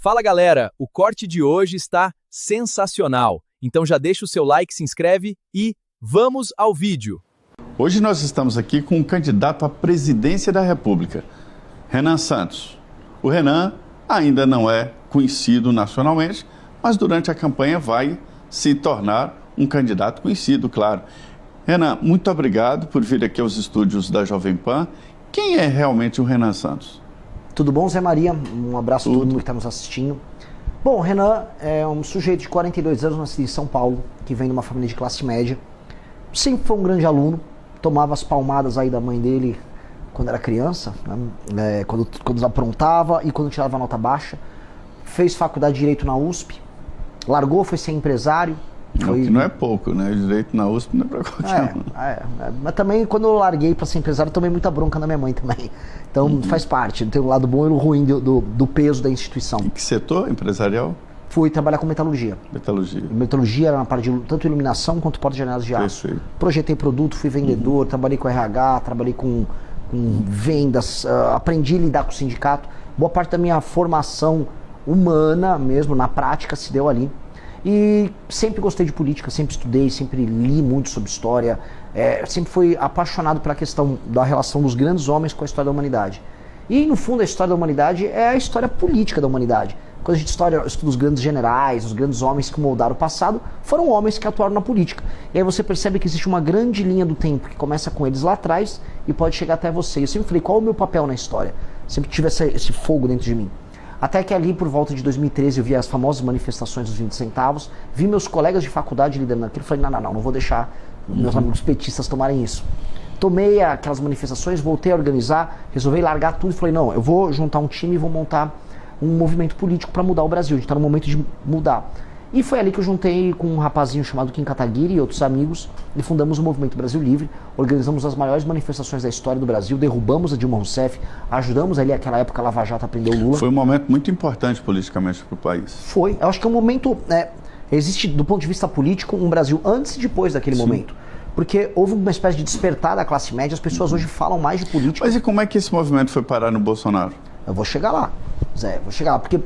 Fala galera, o corte de hoje está sensacional. Então já deixa o seu like, se inscreve e vamos ao vídeo. Hoje nós estamos aqui com um candidato à presidência da República, Renan Santos. O Renan ainda não é conhecido nacionalmente, mas durante a campanha vai se tornar um candidato conhecido, claro. Renan, muito obrigado por vir aqui aos estúdios da Jovem Pan. Quem é realmente o Renan Santos? Tudo bom, Zé Maria? Um abraço a todo mundo que está nos assistindo. Bom, o Renan é um sujeito de 42 anos, nascido em São Paulo, que vem de uma família de classe média. Sempre foi um grande aluno, tomava as palmadas aí da mãe dele quando era criança, né? Quando aprontava e quando tirava nota baixa. Fez faculdade de Direito na USP, largou, foi ser empresário. Que não é pouco, né? Direito na USP não é pra qualquer um. Mas também quando eu larguei para ser empresário, tomei muita bronca na minha mãe também. Então faz parte, tem o lado bom e o ruim do peso da instituição. Em que setor empresarial? Fui trabalhar com metalurgia. Metalurgia era na parte de tanto iluminação quanto porta-janelas de aço. Perfeito. Projetei produto, fui vendedor, trabalhei com RH, trabalhei com vendas, aprendi a lidar com o sindicato. Boa parte da minha formação humana mesmo, na prática, se deu ali. E sempre gostei de política, sempre estudei, sempre li muito sobre história, sempre fui apaixonado pela questão da relação dos grandes homens com a história da humanidade. E no fundo a história da humanidade é a história política da humanidade. Quando a gente estuda os grandes generais, os grandes homens que moldaram o passado, foram homens que atuaram na política. E aí você percebe que existe uma grande linha do tempo que começa com eles lá atrás e pode chegar até você. Eu sempre falei, qual é o meu papel na história? Sempre tive esse fogo dentro de mim. Até que ali, por volta de 2013, eu vi as famosas manifestações dos 20 centavos, vi meus colegas de faculdade liderando aquilo, falei, não vou deixar meus amigos petistas tomarem isso. Tomei aquelas manifestações, voltei a organizar, resolvi largar tudo e falei, não, eu vou juntar um time e vou montar um movimento político para mudar o Brasil, a gente está no momento de mudar. E foi ali que eu juntei com um rapazinho chamado Kim Kataguiri e outros amigos e fundamos o Movimento Brasil Livre, organizamos as maiores manifestações da história do Brasil, derrubamos a Dilma Rousseff, ajudamos ali aquela época a Lava Jato a prender o Lula. Foi um momento muito importante politicamente para o país. Foi, eu acho que é um momento, existe do ponto de vista político um Brasil antes e depois daquele momento. Porque houve uma espécie de despertar da classe média, as pessoas hoje falam mais de política. Mas e como é que esse movimento foi parar no Bolsonaro? Eu vou chegar lá, Zé, vou chegar lá, porque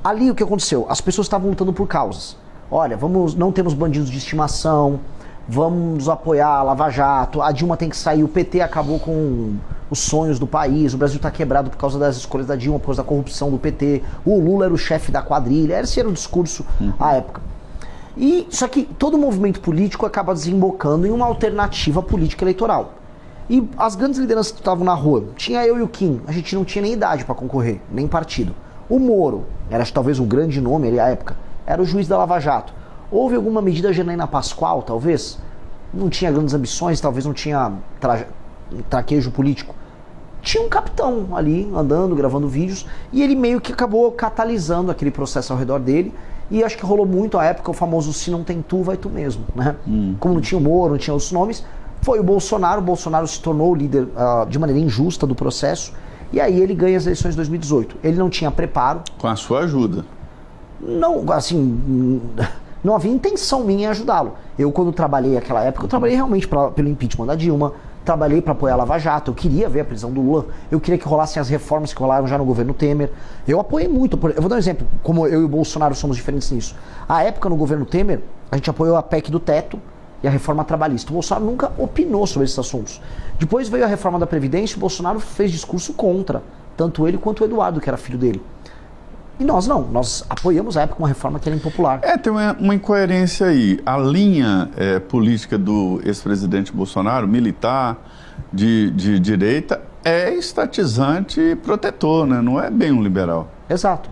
ali o que aconteceu? As pessoas estavam lutando por causas. Olha, não temos bandidos de estimação, vamos apoiar a Lava Jato, a Dilma tem que sair, o PT acabou com os sonhos do país, o Brasil está quebrado por causa das escolhas da Dilma, por causa da corrupção do PT, o Lula era o chefe da quadrilha, esse era o discurso à época. E só que todo movimento político acaba desembocando em uma alternativa política eleitoral. E as grandes lideranças que estavam na rua, tinha eu e o Kim, a gente não tinha nem idade para concorrer, nem partido. O Moro, era talvez um grande nome ali à época, era o juiz da Lava Jato. Houve alguma medida Janaína Pascoal, talvez? Não tinha grandes ambições, talvez não tinha traquejo político. Tinha um capitão ali, andando, gravando vídeos, e ele meio que acabou catalisando aquele processo ao redor dele, e acho que rolou muito à época o famoso se não tem tu, vai tu mesmo, né? Como não tinha o Moro, não tinha outros nomes, foi o Bolsonaro se tornou o líder de maneira injusta do processo, e aí ele ganha as eleições de 2018. Ele não tinha preparo. Com a sua ajuda. Não, assim, não havia intenção minha em ajudá-lo. Eu, quando trabalhei naquela época, eu trabalhei realmente pelo impeachment da Dilma, trabalhei para apoiar a Lava Jato, eu queria ver a prisão do Lula, eu queria que rolassem as reformas que rolaram já no governo Temer. Eu apoiei muito, eu vou dar um exemplo, como eu e o Bolsonaro somos diferentes nisso. À época, no governo Temer, a gente apoiou a PEC do teto e a reforma trabalhista. O Bolsonaro nunca opinou sobre esses assuntos. Depois veio a reforma da Previdência e o Bolsonaro fez discurso contra, tanto ele quanto o Eduardo, que era filho dele. E nós não, nós apoiamos à época uma reforma que era impopular. Tem uma incoerência aí. A linha política do ex-presidente Bolsonaro, militar, de direita, é estatizante e protetor, né? Não é bem um liberal. Exato.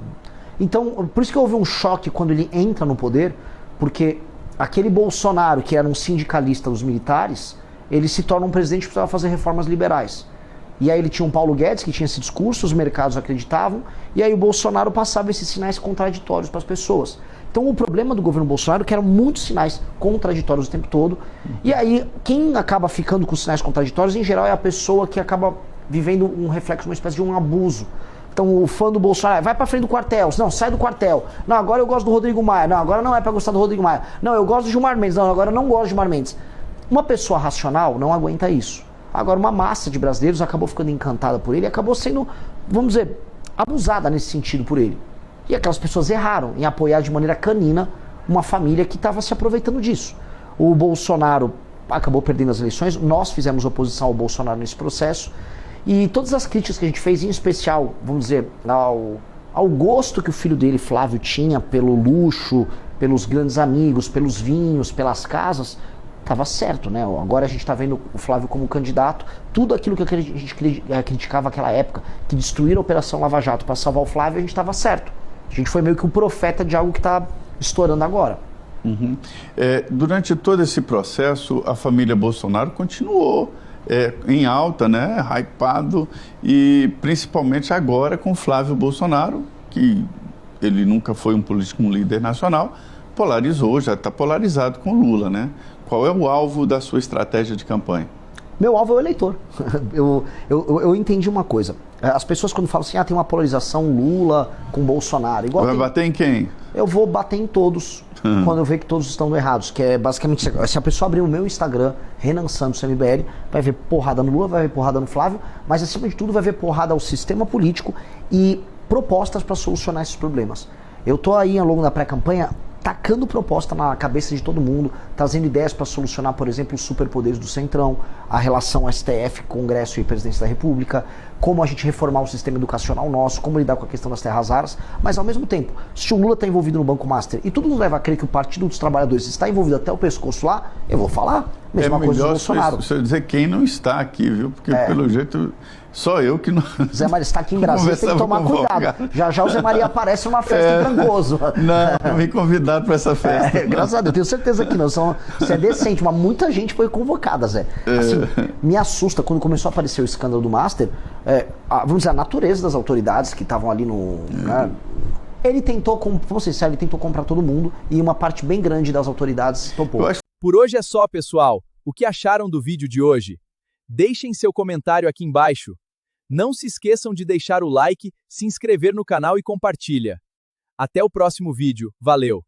Então, por isso que houve um choque quando ele entra no poder, porque aquele Bolsonaro, que era um sindicalista dos militares, ele se torna um presidente que precisava fazer reformas liberais. E aí ele tinha um Paulo Guedes, que tinha esse discurso, os mercados acreditavam, e aí o Bolsonaro passava esses sinais contraditórios para as pessoas. Então o problema do governo Bolsonaro é que eram muitos sinais contraditórios o tempo todo, e aí quem acaba ficando com os sinais contraditórios, em geral, é a pessoa que acaba vivendo um reflexo, uma espécie de um abuso. Então o fã do Bolsonaro, vai pra frente do quartel, não, sai do quartel, não, agora eu gosto do Rodrigo Maia, não, agora não é pra gostar do Rodrigo Maia, não, eu gosto do Gilmar Mendes, não, agora eu não gosto do Gilmar Mendes. Uma pessoa racional não aguenta isso. Agora, uma massa de brasileiros acabou ficando encantada por ele e acabou sendo, vamos dizer, abusada nesse sentido por ele. E aquelas pessoas erraram em apoiar de maneira canina uma família que estava se aproveitando disso. O Bolsonaro acabou perdendo as eleições, nós fizemos oposição ao Bolsonaro nesse processo, e todas as críticas que a gente fez, em especial, vamos dizer, ao gosto que o filho dele, Flávio, tinha pelo luxo, pelos grandes amigos, pelos vinhos, pelas casas, estava certo, né? Agora a gente está vendo o Flávio como candidato, tudo aquilo que a gente criticava naquela época, que destruíram a Operação Lava Jato para salvar o Flávio, a gente estava certo. A gente foi meio que um profeta de algo que está estourando agora. Uhum. Durante todo esse processo, a família Bolsonaro continuou em alta, né, hypado, e principalmente agora com Flávio Bolsonaro, que ele nunca foi um político, um líder nacional, polarizou, já está polarizado com Lula, né? Qual é o alvo da sua estratégia de campanha? Meu alvo é o eleitor. Eu entendi uma coisa. As pessoas quando falam assim, tem uma polarização Lula com Bolsonaro. Igual vai bater em quem? Eu vou bater em todos, quando eu ver que todos estão errados. Que é basicamente, se a pessoa abrir o meu Instagram, Renan Santos MBL, vai ver porrada no Lula, vai ver porrada no Flávio, mas acima de tudo vai ver porrada ao sistema político e propostas para solucionar esses problemas. Eu tô aí ao longo da pré-campanha tacando proposta na cabeça de todo mundo, trazendo ideias para solucionar, por exemplo, os superpoderes do Centrão, a relação STF, Congresso e Presidência da República, como a gente reformar o sistema educacional nosso, como lidar com a questão das terras raras, mas ao mesmo tempo, se o Lula está envolvido no Banco Master e tudo nos leva a crer que o Partido dos Trabalhadores está envolvido até o pescoço lá, eu vou falar. Mesma coisa do Bolsonaro. Você dizer quem não está aqui, viu? Porque pelo jeito, só eu que não... Zé Maria está aqui em Brasília, tem que tomar cuidado. Já o Zé Maria aparece numa festa em Trancoso. Não me convidaram para essa festa. Graças a Deus, tenho certeza que não. Você é decente, mas muita gente foi convocada, Zé. Assim, me assusta quando começou a aparecer o escândalo do Master, vamos dizer, a natureza das autoridades que estavam ali no... Né, ele tentou, vamos ser sérios, ele tentou comprar todo mundo e uma parte bem grande das autoridades topou. Por hoje é só, pessoal. O que acharam do vídeo de hoje? Deixem seu comentário aqui embaixo. Não se esqueçam de deixar o like, se inscrever no canal e compartilha. Até o próximo vídeo. Valeu!